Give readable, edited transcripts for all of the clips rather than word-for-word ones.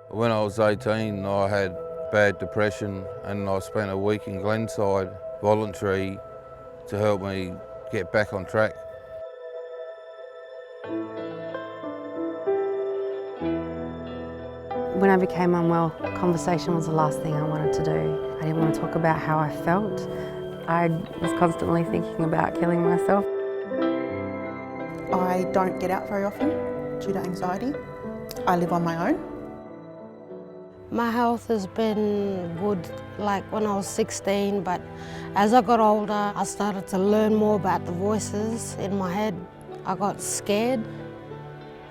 When I was 18, I had bad depression and I spent a week in Glenside, voluntary, to help me get back on track. When I became unwell, conversation was the last thing I wanted to do. I didn't want to talk about how I felt. I was constantly thinking about killing myself. I don't get out very often due to anxiety. I live on my own. My health has been good like when I was 16, but as I got older, I started to learn more about the voices in my head. I got scared.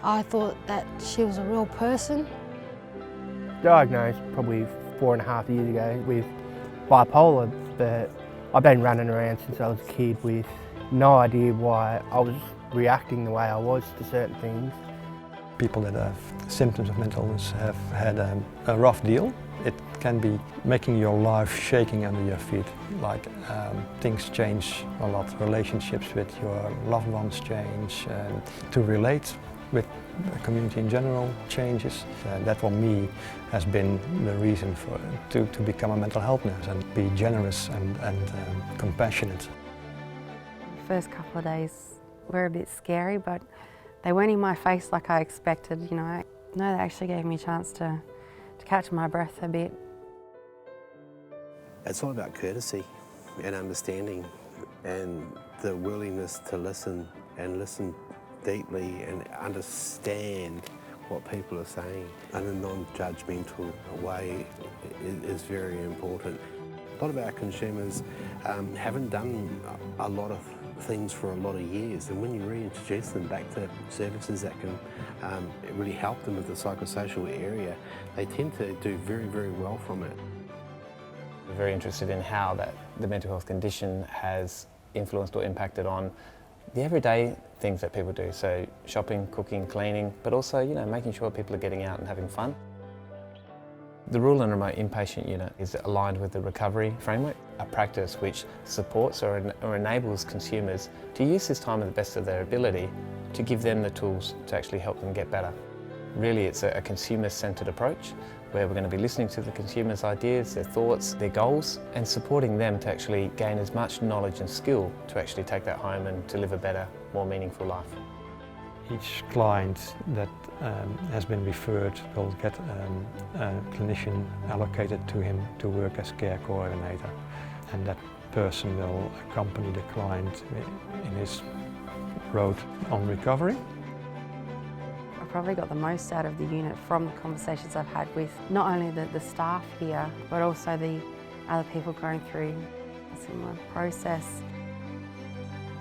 I thought that she was a real person. Diagnosed probably 4.5 years ago with bipolar, but I've been running around since I was a kid with no idea why I was reacting the way I was to certain things. People that have symptoms of mental illness have had a rough deal. It can be making your life shaking under your feet, like things change a lot, relationships with your loved ones change, to relate with the community in general changes. That for me has been the reason to become a mental health nurse and be generous and compassionate. The first couple of days were a bit scary, but they weren't in my face like I expected, you know. No, they actually gave me a chance to catch my breath a bit. It's all about courtesy and understanding and the willingness to listen and listen deeply and understand what people are saying in a non-judgmental way is very important. A lot of our consumers haven't done a lot of things for a lot of years, and when you reintroduce them back to services that can really help them with the psychosocial area, they tend to do very, very well from it. We're very interested in how the mental health condition has influenced or impacted on the everyday things that people do, so shopping, cooking, cleaning, but also, you know, making sure people are getting out and having fun. The Rural and Remote Inpatient Unit is aligned with the recovery framework, a practice which supports or enables consumers to use this time to the best of their ability to give them the tools to actually help them get better. Really, it's a consumer-centred approach where we're going to be listening to the consumers' ideas, their thoughts, their goals, and supporting them to actually gain as much knowledge and skill to actually take that home and to live a better, more meaningful life. Each client that has been referred will get a clinician allocated to him to work as care coordinator, and that person will accompany the client in his road on recovery. I probably got the most out of the unit from the conversations I've had with not only the staff here, but also the other people going through a similar process.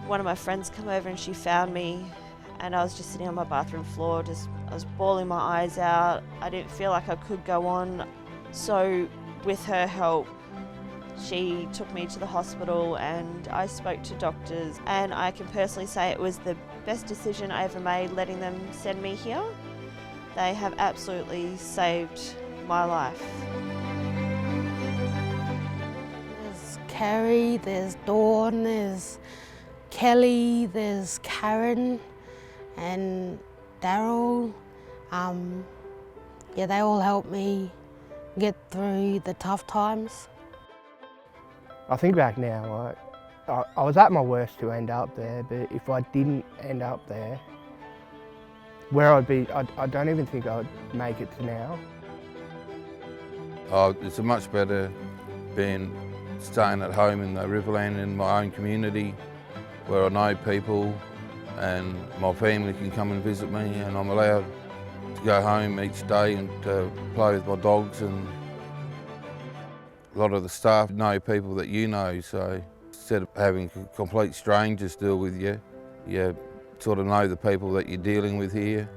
One of my friends came over and she found me, and I was just sitting on my bathroom floor, I was bawling my eyes out. I didn't feel like I could go on. So with her help, she took me to the hospital and I spoke to doctors, and I can personally say it was the best decision I ever made letting them send me here. They have absolutely saved my life. There's Carrie, there's Dawn, there's Kelly, there's Karen and Daryl. Yeah, they all helped me get through the tough times. I think back now, I was at my worst to end up there, but if I didn't end up there, where I'd be, I don't even think I'd make it to now. It's a much better staying at home in the Riverland in my own community where I know people and my family can come and visit me, and I'm allowed to go home each day and to play with my dogs, and a lot of the staff know people that you know, so instead of having complete strangers deal with you, you sort of know the people that you're dealing with here.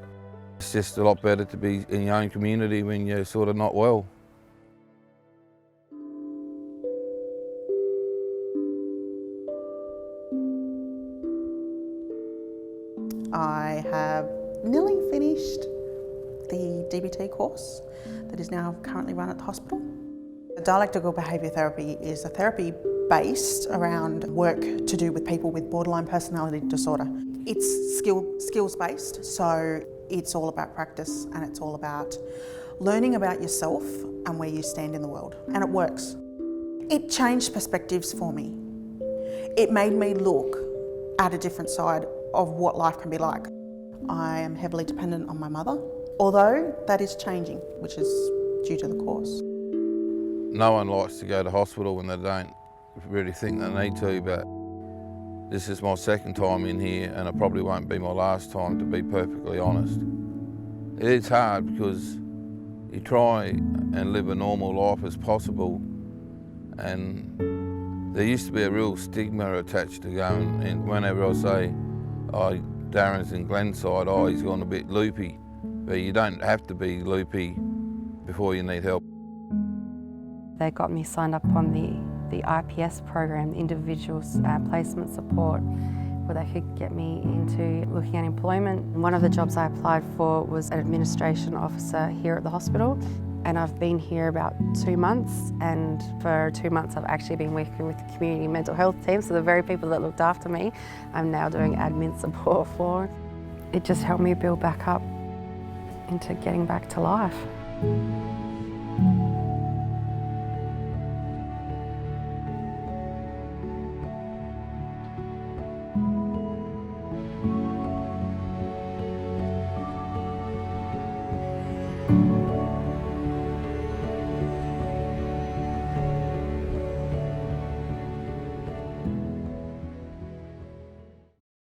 It's just a lot better to be in your own community when you're sort of not well. I have nearly finished the DBT course that is now currently run at the hospital. Dialectical behaviour therapy is a therapy based around work to do with people with borderline personality disorder. It's skills based, so it's all about practice and it's all about learning about yourself and where you stand in the world, and it works. It changed perspectives for me. It made me look at a different side of what life can be like. I am heavily dependent on my mother, although that is changing, which is due to the course. No one likes to go to hospital when they don't really think they need to, but this is my second time in here and it probably won't be my last time, to be perfectly honest. It is hard because you try and live a normal life as possible, and there used to be a real stigma attached to going in. Whenever I say, oh, Darren's in Glenside, oh, he's gone a bit loopy. But you don't have to be loopy before you need help. They got me signed up on the IPS program, the Individual Placement Support, where they could get me into looking at employment. One of the jobs I applied for was an administration officer here at the hospital, and I've been here about 2 months, and for 2 months I've actually been working with the community mental health team, so the very people that looked after me, I'm now doing admin support for. It just helped me build back up into getting back to life.